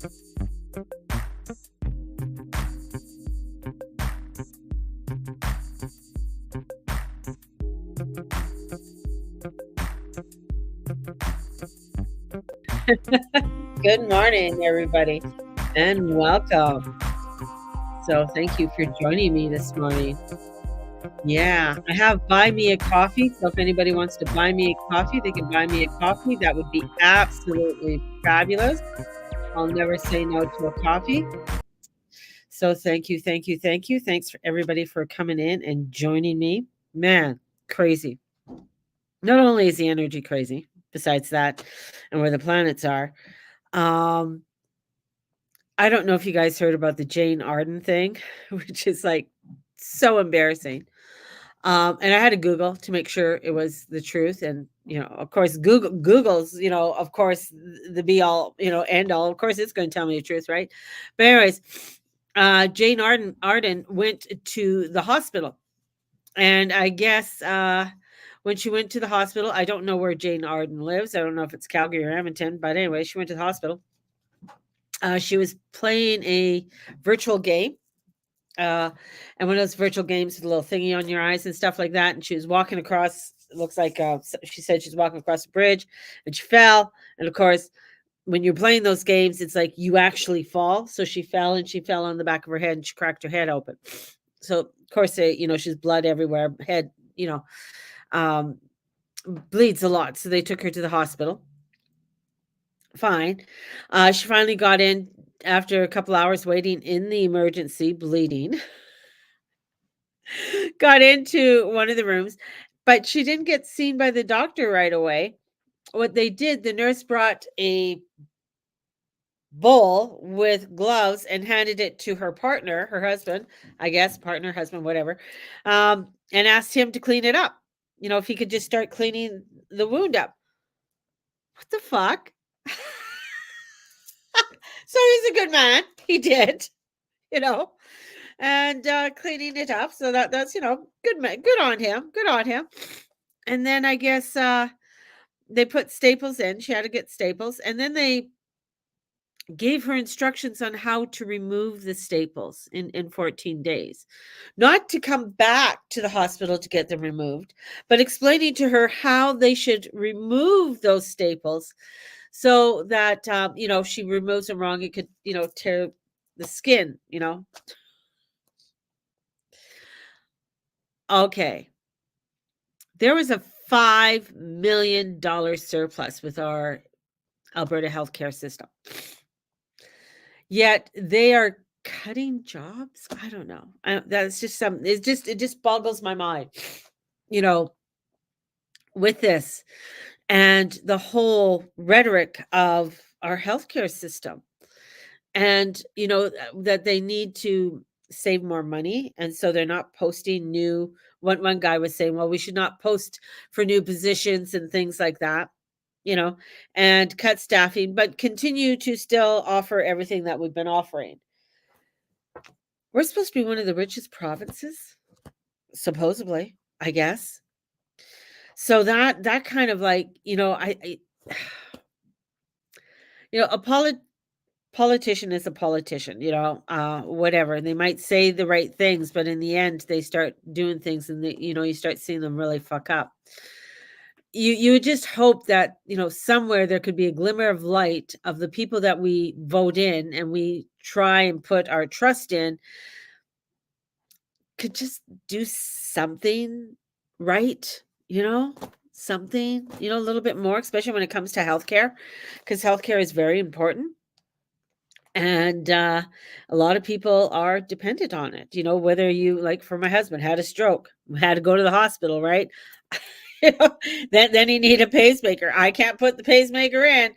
Good morning, everybody, and welcome. So, thank you for joining me this morning. Yeah, I have buy me a coffee. So, if anybody wants to buy me a coffee, they can buy me a coffee. That would be absolutely fabulous. I'll never say no to a coffee. So, thank you, thank you, thank you. Thanks for everybody for coming in and joining me. Man, crazy. Not only is the energy crazy, besides that, and where the planets are, um, I don't know if you guys heard about the Jane Arden thing, which is, like, so embarrassing. And I had to Google to make sure it was the truth, and, of course, Google's, of course, the be all, end all. Of course, it's gonna tell me the truth, right? But anyways, Jane Arden went to the hospital, and I guess, when she went to the hospital, I don't know where Jane Arden lives. I don't know if it's Calgary or Edmonton, but anyway, she went to the hospital. She was playing a virtual game, and one of those virtual games with a little thingy on your eyes and stuff like that. And she was walking across. It looks like she said she's walking across a bridge, and she fell. And of course, when you're playing those games, it's like you actually fall. So she fell, and she fell on the back of her head, and she cracked her head open. So of course, she's blood everywhere. Head, um, bleeds a lot. So they took her to the hospital. Fine. She finally got in after a couple hours waiting in the emergency, bleeding. Got into one of the rooms, but she didn't get seen by the doctor right away. What they did, the nurse brought a bowl with gloves and handed it to her partner, her husband, I guess, partner, husband, whatever, and asked him to clean it up. If he could just start cleaning the wound up. What the fuck? So he's a good man. He did, you know, and cleaning it up. So that's good man, good on him, good on him. And then I guess they put staples in. She had to get staples, and then they gave her instructions on how to remove the staples in 14 days. Not to come back to the hospital to get them removed, but explaining to her how they should remove those staples so that if she removes them wrong, it could, tear the skin. Okay. There was a $5 million surplus with our Alberta healthcare system. Yet they are cutting jobs. I don't know. That's just it just boggles my mind, you know, with this and the whole rhetoric of our healthcare system. And, that they need to save more money. And so they're not posting new. One guy was saying, well, we should not post for new positions and things like that, you know, and cut staffing, but continue to still offer everything that we've been offering. We're supposed to be one of the richest provinces, supposedly, I guess. So that kind of like, I a politician is a politician, whatever. They might say the right things, but in the end, they start doing things, and you start seeing them really fuck up. You would just hope that somewhere there could be a glimmer of light of the people that we vote in and we try and put our trust in could just do something right, something, a little bit more, especially when it comes to healthcare, because healthcare is very important. And a lot of people are dependent on it, whether you, like for my husband, had a stroke, had to go to the hospital, right? You know, then he needed a pacemaker. I can't put the pacemaker in.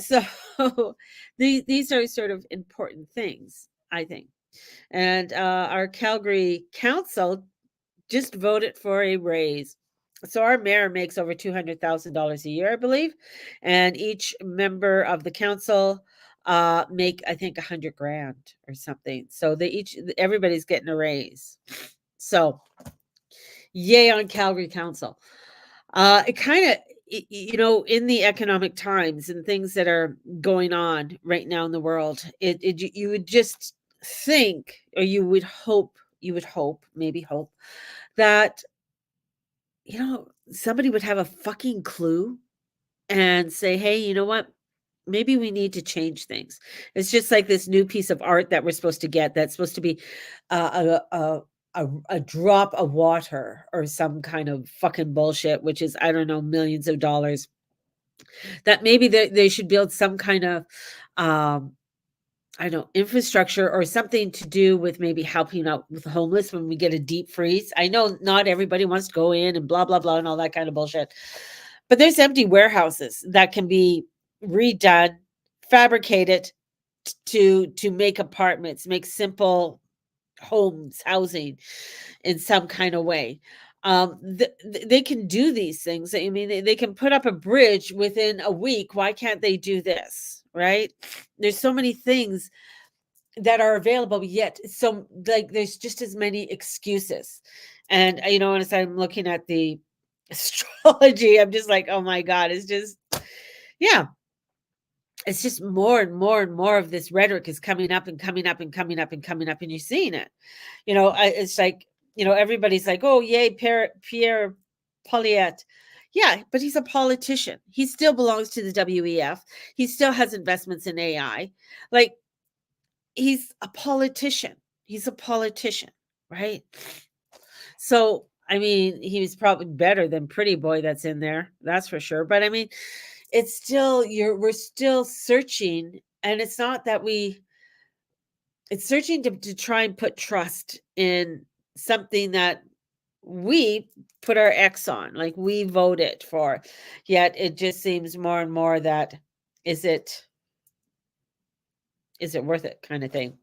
So these are sort of important things, I think. And our Calgary Council just voted for a raise. So our mayor makes over $200,000 a year, I believe, and each member of the council make, I think, 100 grand or something. So everybody's getting a raise. So yay on Calgary Council. It kind of, in the economic times and things that are going on right now in the world, you would just think, or you would hope, maybe hope that, somebody would have a fucking clue and say, "Hey, you know what? Maybe we need to change things." It's just like this new piece of art that we're supposed to get that's supposed to be a drop of water or some kind of fucking bullshit, which is, I don't know, millions of dollars. That maybe they should build some kind of, um, I don't know, infrastructure or something to do with maybe helping out with the homeless when we get a deep freeze. I know not everybody wants to go in and blah, blah, blah, and all that kind of bullshit. But there's empty warehouses that can be redone, fabricated to make apartments, make simple homes, housing in some kind of way. They can do these things. I mean, they can put up a bridge within a week. Why can't they do this? Right? There's so many things that are available, yet so like there's just as many excuses. And as I'm looking at the astrology, I'm just like, oh my God, it's just, yeah, it's just more and more and more of this rhetoric is coming up and coming up and coming up and coming up, and you're seeing it. It's like, everybody's like, oh, yay, Pierre Poliette. Yeah, but he's a politician. He still belongs to the WEF. He still has investments in AI. Like, he's a politician. He's a politician, right? So, I mean, he was probably better than Pretty Boy that's in there. That's for sure. But I mean, it's still we're still searching, and it's not that it's searching to try and put trust in something that we put our X on, like we voted for. Yet it just seems more and more that is it is it worth it kind of thing.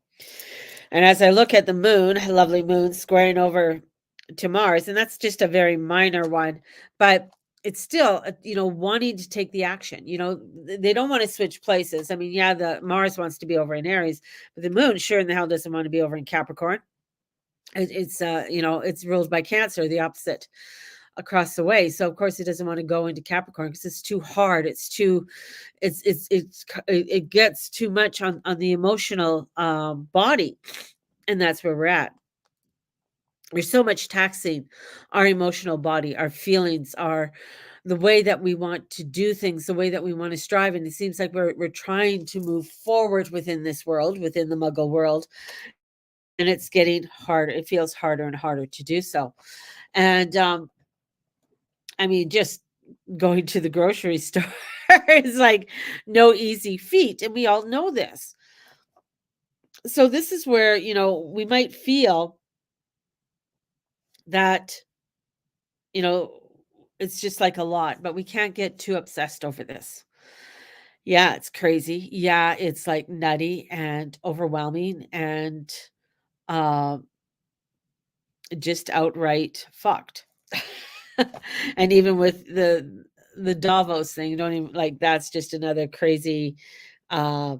And as I look at the moon, a lovely moon squaring over to Mars, and that's just a very minor one, but it's still, wanting to take the action. They don't want to switch places. I mean, yeah, the Mars wants to be over in Aries, but the moon sure in the hell doesn't want to be over in Capricorn. It's ruled by Cancer, the opposite across the way. So of course it doesn't want to go into Capricorn because it's too hard. It gets too much on the emotional body, and that's where we're at. There's so much taxing our emotional body, our feelings, our the way that we want to do things, the way that we want to strive. And it seems like we're trying to move forward within this world, within the Muggle world, and it's getting harder. It feels harder and harder to do so. And I mean, just going to the grocery store is like no easy feat, and we all know this. So this is where, we might feel that, you know, it's just like a lot, but we can't get too obsessed over this. Yeah, it's crazy. Yeah, it's like nutty and overwhelming and um just outright fucked. And even with the Davos thing, don't even like that's just another crazy uh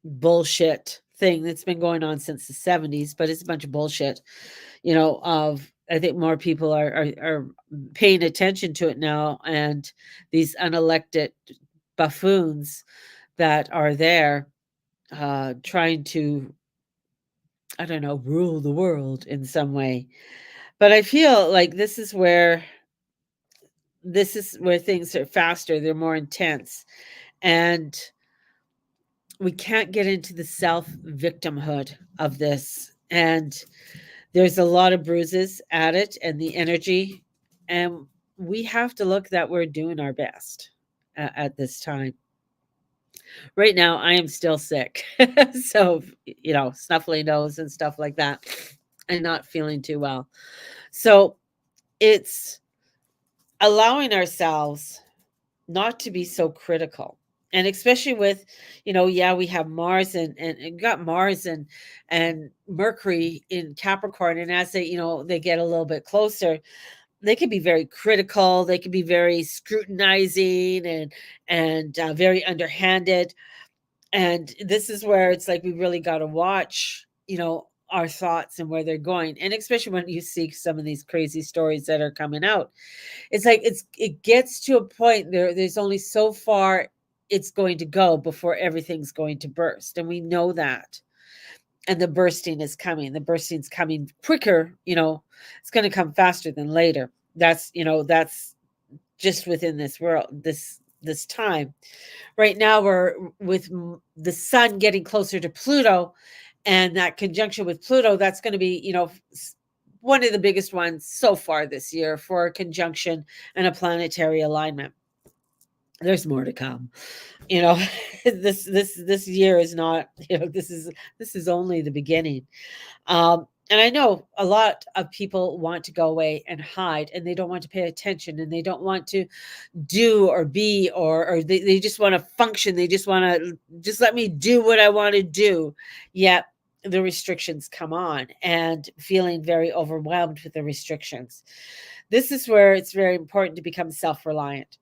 bullshit thing that's been going on since the 70s, but it's a bunch of bullshit. Of I think more people are paying attention to it now, and these unelected buffoons that are there trying to, I don't know, rule the world in some way. But I feel like this is where things are faster, they're more intense, and we can't get into the self victimhood of this. And there's a lot of bruises at it and the energy, and we have to look that we're doing our best at this time. Right now, I am still sick. So, snuffly nose and stuff like that, and not feeling too well. So, it's allowing ourselves not to be so critical. And especially with, yeah, we have Mars and got Mars and Mercury in Capricorn. And as they get a little bit closer, they can be very critical. They can be very scrutinizing and very underhanded. And this is where it's like we really got to watch, our thoughts and where they're going. And especially when you see some of these crazy stories that are coming out, it's like it gets to a point there's only so far it's going to go before everything's going to burst. And we know that. And the bursting is coming. The bursting's coming quicker, it's going to come faster than later. That's just within this world, this time. Right now we're with the sun getting closer to Pluto, and that conjunction with Pluto, that's going to be, one of the biggest ones so far this year for a conjunction and a planetary alignment. There's more to come. You know, this year is not, this is only the beginning. And I know a lot of people want to go away and hide, and they don't want to pay attention, and they don't want to do or be, or they just want to function. They just want to just let me do what I want to do. Yet the restrictions come on, and feeling very overwhelmed with the restrictions. This is where it's very important to become self-reliant.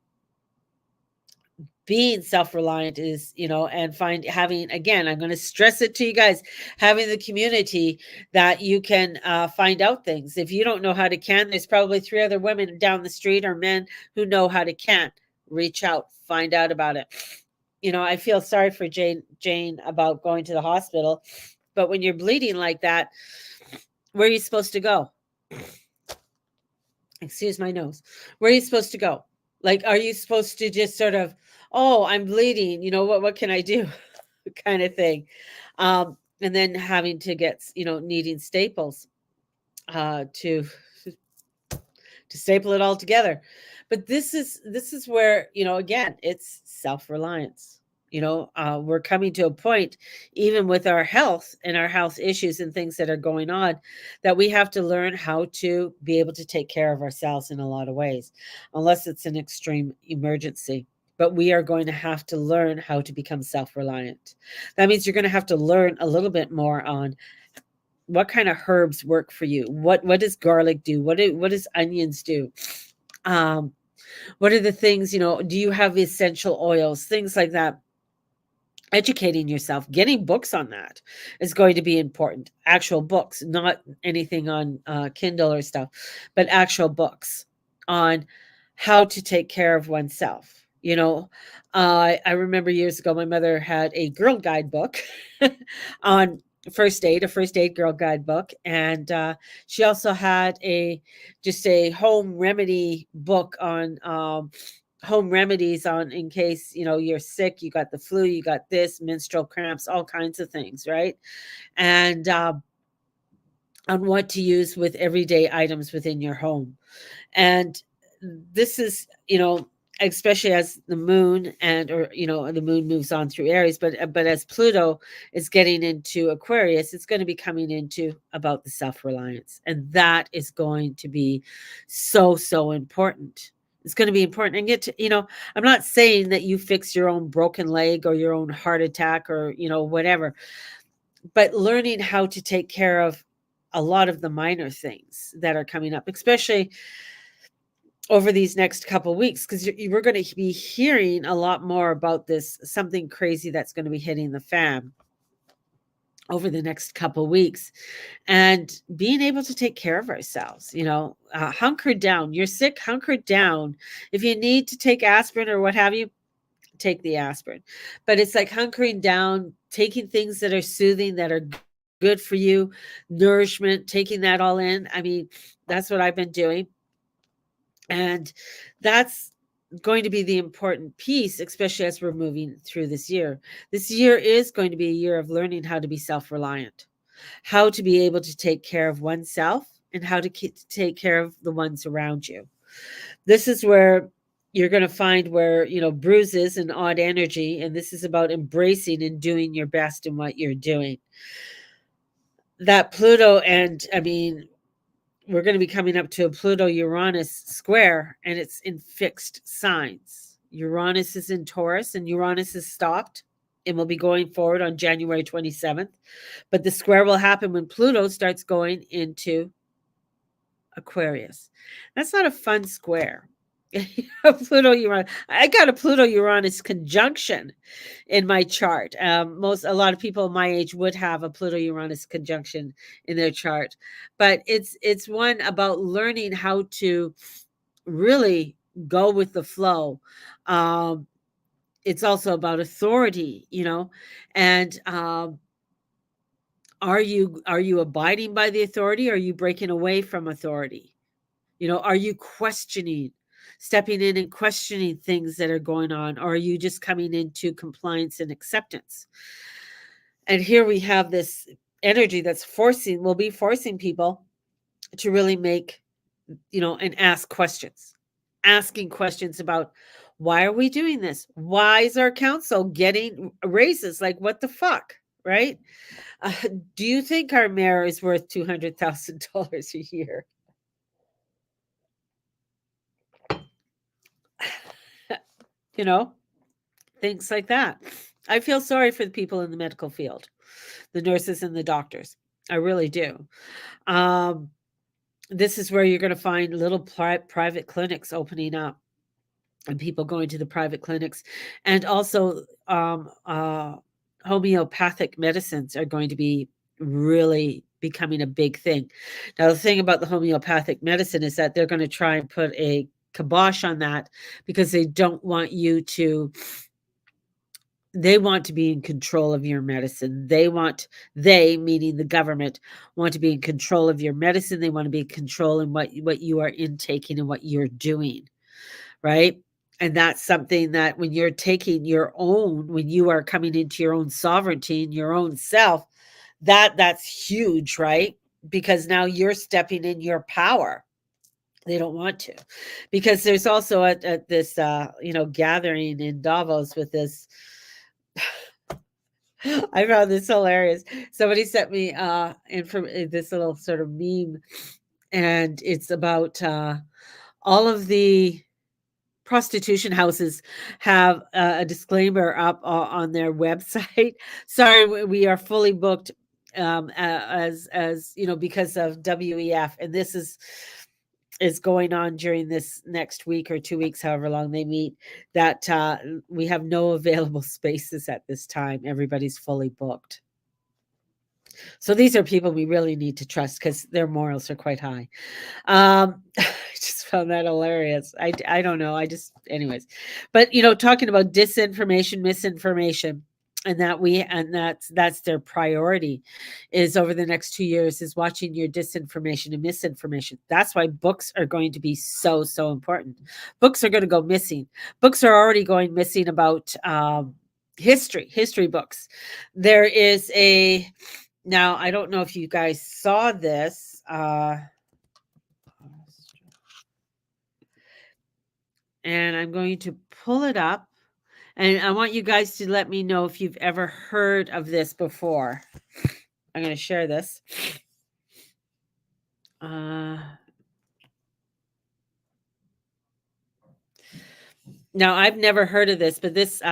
Being self-reliant is, and having, again, I'm going to stress it to you guys, having the community that you can find out things. If you don't know how to can, there's probably 3 other women down the street or men who know how to can. Reach out, find out about it. I feel sorry for Jane about going to the hospital, but when you're bleeding like that, where are you supposed to go? Excuse my nose. Where are you supposed to go? Like, are you supposed to just sort of, oh, I'm bleeding, what can I do? Kind of thing. And then having to get, needing staples to staple it all together. But this is where, again, it's self-reliance. We're coming to a point, even with our health and our health issues and things that are going on, that we have to learn how to be able to take care of ourselves in a lot of ways, unless it's an extreme emergency. But we are going to have to learn how to become self-reliant. That means you're going to have to learn a little bit more on what kind of herbs work for you. What does garlic do? What does onions do? What are the things, do you have essential oils, things like that? Educating yourself, getting books on that is going to be important. Actual books, not anything on Kindle or stuff, but actual books on how to take care of oneself. I remember years ago, my mother had a girl guide book on a first aid girl guide book. And she also had just a home remedy book on home remedies on, in case, you're sick, you got the flu, you got this, menstrual cramps, all kinds of things, right? And on what to use with everyday items within your home. And this is, especially as the moon the moon moves on through Aries, but as Pluto is getting into Aquarius, it's going to be coming into about the self-reliance. And that is going to be so important. It's going to be important. And I'm not saying that you fix your own broken leg or your own heart attack or, whatever, but learning how to take care of a lot of the minor things that are coming up, especially over these next couple of weeks, because we're going to be hearing a lot more about this, something crazy that's going to be hitting the fan over the next couple of weeks, and being able to take care of ourselves, hunker down. You're sick, hunker down. If you need to take aspirin or what have you, take the aspirin. But it's like hunkering down, taking things that are soothing, that are good for you, nourishment, taking that all in. I mean, that's what I've been doing. And that's going to be the important piece, especially as we're moving through this year. This year is going to be a year of learning how to be self-reliant, how to be able to take care of oneself, and how to take care of the ones around you. This is where you're going to find where, bruises and odd energy, and this is about embracing and doing your best in what you're doing. That Pluto, and we're going to be coming up to a Pluto-Uranus square, and it's in fixed signs. Uranus is in Taurus, and Uranus is stopped and will be going forward on January 27th. But the square will happen when Pluto starts going into Aquarius. That's not a fun square. Pluto Uranus. I got a Pluto Uranus conjunction in my chart. A lot of people my age would have a Pluto Uranus conjunction in their chart, but it's one about learning how to really go with the flow. Um, it's also about authority, and are you abiding by the authority? Or are you breaking away from authority? Are you questioning, stepping in and questioning things that are going on? Or are you just coming into compliance and acceptance? And here we have this energy that's will be forcing people to really make, and ask questions, asking questions about, why are we doing this? Why is our council getting raises? Like, what the fuck? Right? Uh, do you think our mayor is worth $200,000 a year? You know, things like that. I feel sorry for the people in the medical field, the nurses and the doctors. I really do. Um, this is where you're going to find little private clinics opening up, and people going to the private clinics, and also homeopathic medicines are going to be really becoming a big thing. Now, the thing about the homeopathic medicine is that they're going to try and put a kibosh on that, because they don't want you to they want to be in control of your medicine. They, meaning the government, want to be in control of your medicine. They want to be in control in what you are intaking and what you're doing, right? And that's something that when you're taking your own, when you are coming into your own sovereignty and your own self, that's huge, right? Because now you're stepping in your power. They don't want to, because there's also at this gathering in Davos with this. I found this hilarious. Somebody sent me this little sort of meme, and it's about all of the prostitution houses have a disclaimer up on their website. Sorry, we are fully booked, as because of WEF, and this is going on during this next week or 2 weeks, however long they meet, that we have no available spaces at this time. Everybody's fully booked. So these are people we really need to trust, because their morals are quite high. I just found that hilarious. I don't know. Anyways, but talking about disinformation, misinformation, and that's their priority, is over the next 2 years, is watching your disinformation and misinformation. That's why books are going to be so, so important. Books are going to go missing. Books are already going missing about history books. There is now, I don't know if you guys saw this. And I'm going to pull it up. And I want you guys to let me know if you've ever heard of this before. I'm going to share this. Now, I've never heard of this, but this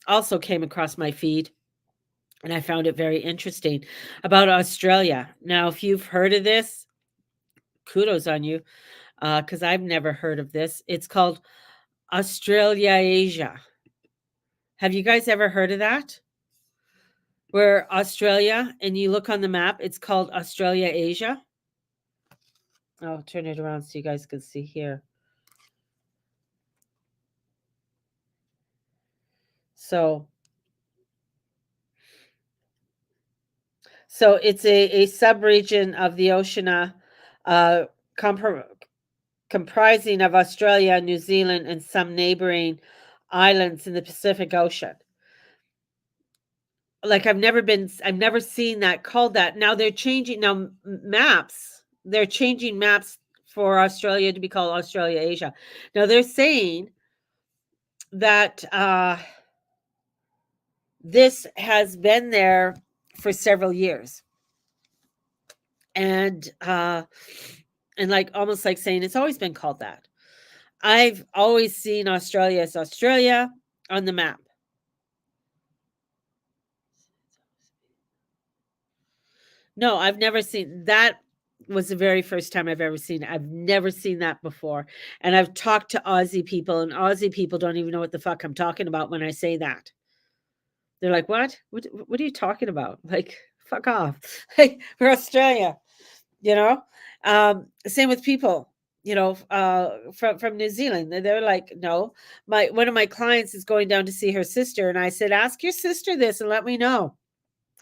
also came across my feed, and I found it very interesting, about Australia. Now, if you've heard of this, kudos on you, because I've never heard of this. It's called Australia Asia. Have you guys ever heard of that? Where Australia, and you look on the map, it's called Australia Asia. I'll turn it around so you guys can see here. So it's a subregion of the Oceania, uh, comprising of Australia, New Zealand, and some neighboring islands in the Pacific Ocean. Like, I've never seen that called that. Now they're changing maps. They're changing maps for Australia to be called Australia Asia. Now they're saying that this has been there for several years, and like, almost like saying it's always been called that. I've always seen Australia as Australia on the map. No, I've never seen that. was the very first time I've ever seen it. I've never seen that before. And I've talked to Aussie people, and Aussie people don't even know what the fuck I'm talking about when I say that. They're like, "What? What are you talking about?" Like, fuck off. Like, we're Australia, you know? Same with people, from New Zealand. They're like, "No." My One of my clients is going down to see her sister, and I said, "Ask your sister this and let me know."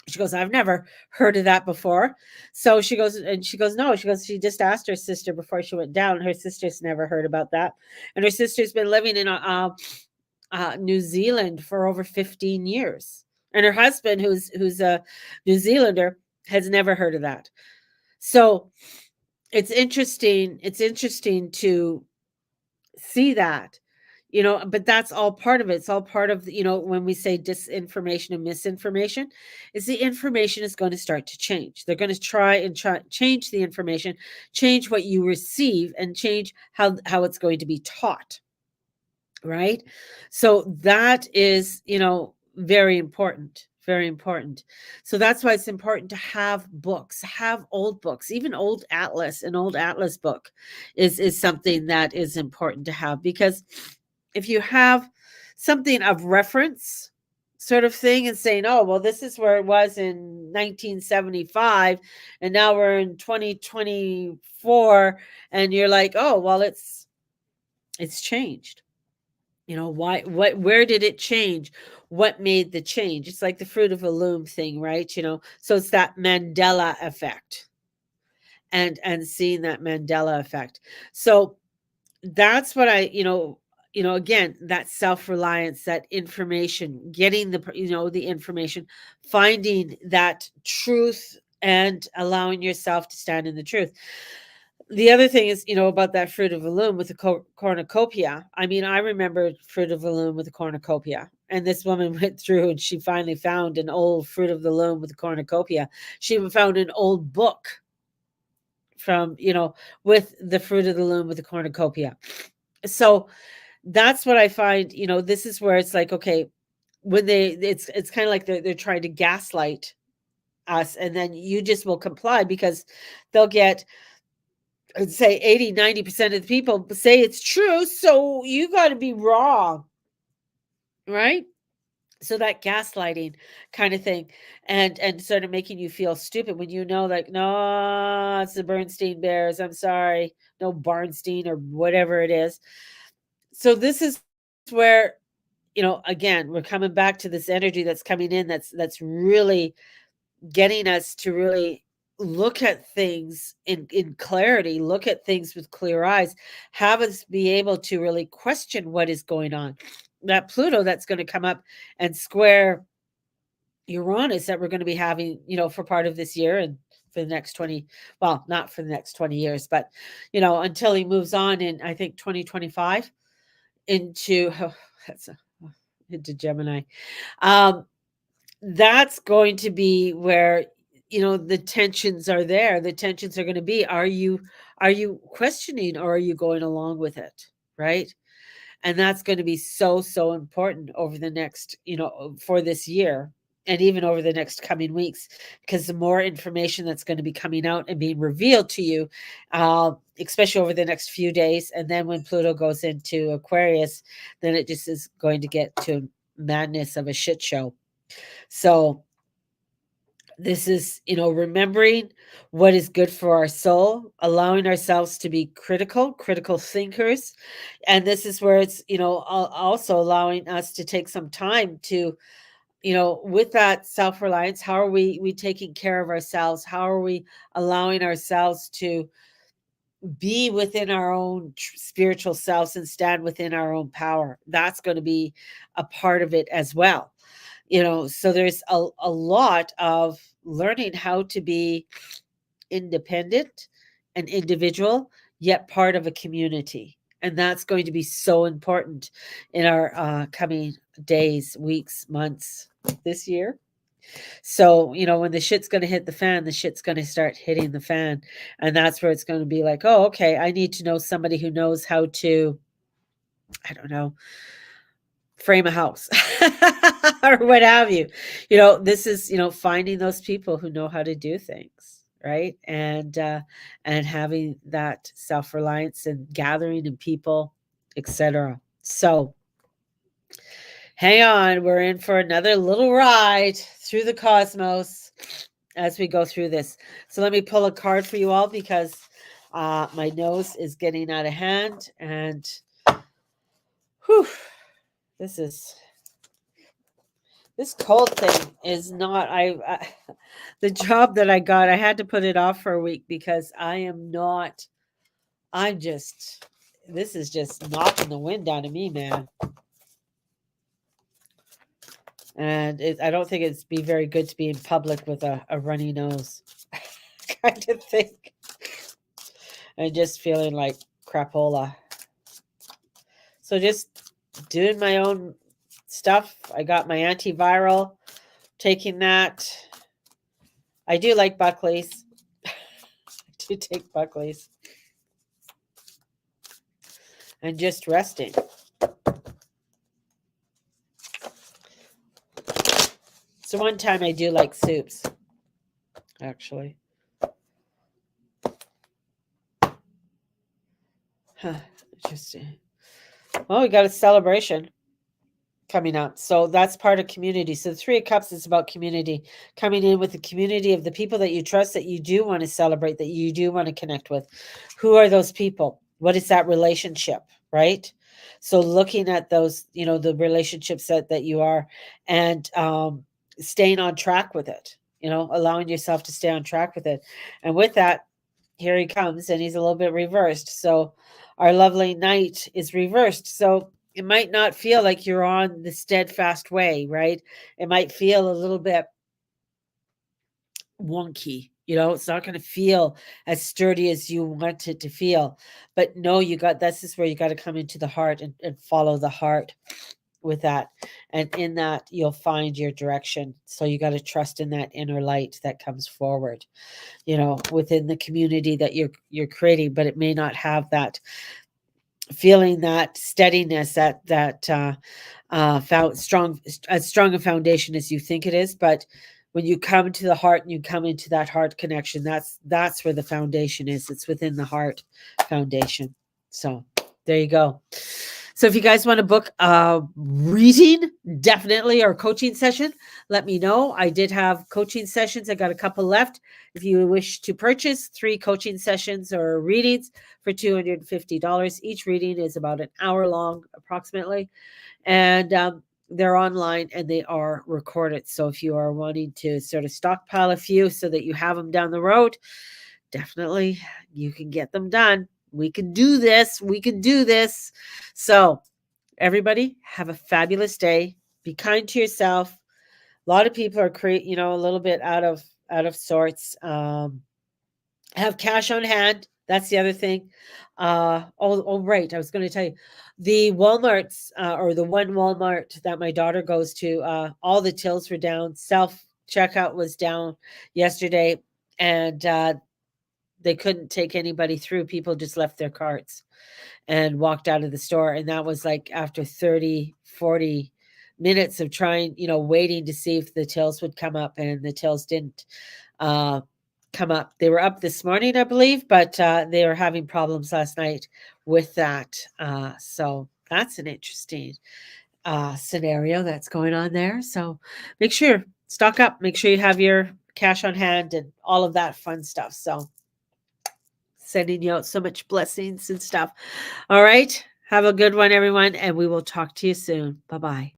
She goes, "I've never heard of that before." So she goes, "No." She goes, "She just asked her sister before she went down. Her sister's never heard about that." And her sister's been living in New Zealand for over 15 years. And her husband, who's a New Zealander, has never heard of that. So it's interesting to see that, but that's all part of it. It's all part of, when we say disinformation and misinformation, is the information is going to start to change. They're going to try change the information, change what you receive, and change how it's going to be taught. Right? So that is, very important, very important. So that's why it's important to have books, have old books, even an old atlas book is something that is important to have, because if you have something of reference sort of thing and saying, "Oh, well, this is where it was in 1975 and now we're in 2024," and you're like, "Oh, well, it's changed." Why, where did it change? What made the change? It's like the fruit of a loom thing, right? So it's that Mandela effect, and seeing that Mandela effect. So that's what again, that self-reliance, that information, getting the information, finding that truth, and allowing yourself to stand in the truth. The other thing is, about that fruit of the loom with the cornucopia. I mean, I remember fruit of the loom with the cornucopia. And this woman went through and she finally found an old fruit of the loom with the cornucopia. She even found an old book from, with the fruit of the loom with the cornucopia. So that's what I find, this is where it's like, okay, when it's kind of like they're trying to gaslight us, and then you just will comply because they'll get, I'd say 80-90% of the people say it's true, so you got to be wrong, right? So that gaslighting kind of thing, and sort of making you feel stupid when like, no, it's the Bernstein Bears. I'm sorry, no Barnstein or whatever it is. So this is where, again, we're coming back to this energy that's coming in. That's really getting us to really look at things in clarity, look at things with clear eyes, have us be able to really question what is going on. That Pluto that's going to come up and square Uranus that we're going to be having, for part of this year and for the next 20, well, not for the next 20 years, but, until he moves on in, I think, 2025 into, that's into Gemini. Um, that's going to be where, the tensions are there. The tensions are going to be, are you questioning, or are you going along with it, right? And that's going to be so, so important over the next, for this year, and even over the next coming weeks, because the more information that's going to be coming out and being revealed to you, especially over the next few days. And then when Pluto goes into Aquarius, then it just is going to get to madness of a shit show. So this is, remembering what is good for our soul, allowing ourselves to be critical thinkers. And this is where it's, also allowing us to take some time to, with that self-reliance, how are we taking care of ourselves? How are we allowing ourselves to be within our own spiritual selves and stand within our own power? That's going to be a part of it as well. So there's a lot of learning how to be independent and individual, yet part of a community. And that's going to be so important in our coming days, weeks, months this year. So, when the shit's going to hit the fan, the shit's going to start hitting the fan. And that's where it's going to be like, oh, okay, I need to know somebody who knows how to, I don't know, frame a house or what have you. This is, finding those people who know how to do things. right? And having that self-reliance and gathering in people, etc. So hang on, we're in for another little ride through the cosmos as we go through this. So let me pull a card for you all because my nose is getting out of hand, and whew, this cold thing is not. The job that I got, I had to put it off for a week because I am not. I'm just. This is just knocking the wind out of me, man. And I don't think it'd be very good to be in public with a runny nose, kind of thing. And just feeling like crapola. So just doing my own stuff. I got my antiviral, taking that. I do like Buckley's. I do take Buckley's. And just resting. So one time I do like soups, actually. Huh, interesting. Well, we got a celebration coming up. So that's part of community. So the Three of Cups is about community, coming in with the community of the people that you trust, that you do want to celebrate, that you do want to connect with. Who are those people? What is that relationship, right? So looking at those, the relationships that you are, and staying on track with it, allowing yourself to stay on track with it. And with that, here he comes, and he's a little bit reversed. So our lovely knight is reversed. So it might not feel like you're on the steadfast way, right? It might feel a little bit wonky. It's not going to feel as sturdy as you want it to feel. But no, this is where you got to come into the heart and follow the heart with that. And in that, you'll find your direction. So you got to trust in that inner light that comes forward, within the community that you're creating. But it may not have that feeling, that steadiness, that as strong a foundation as you think it is. But when you come to the heart and you come into that heart connection, that's where the foundation is. It's within the heart foundation. So there you go. So if you guys want to book a reading, definitely, or coaching session, let me know. I did have coaching sessions. I got a couple left. If you wish to purchase 3 coaching sessions or readings for $250, each reading is about an hour long, approximately. And they're online and they are recorded. So if you are wanting to sort of stockpile a few so that you have them down the road, definitely you can get them done. We can do this. We can do this. So everybody have a fabulous day. Be kind to yourself. A lot of people are a little bit out of sorts. Have cash on hand. That's the other thing. Right. I was going to tell you, the Walmarts, or the one Walmart that my daughter goes to, all the tills were down. Self checkout was down yesterday, and they couldn't take anybody through. People just left their carts and walked out of the store. And that was like after 30, 40 minutes of trying, waiting to see if the tills would come up, and the tills didn't come up. They were up this morning, I believe, but they were having problems last night with that. So that's an interesting scenario that's going on there. So make sure, stock up, make sure you have your cash on hand and all of that fun stuff. So sending you out so much blessings and stuff. All right. Have a good one, everyone. And we will talk to you soon. Bye-bye.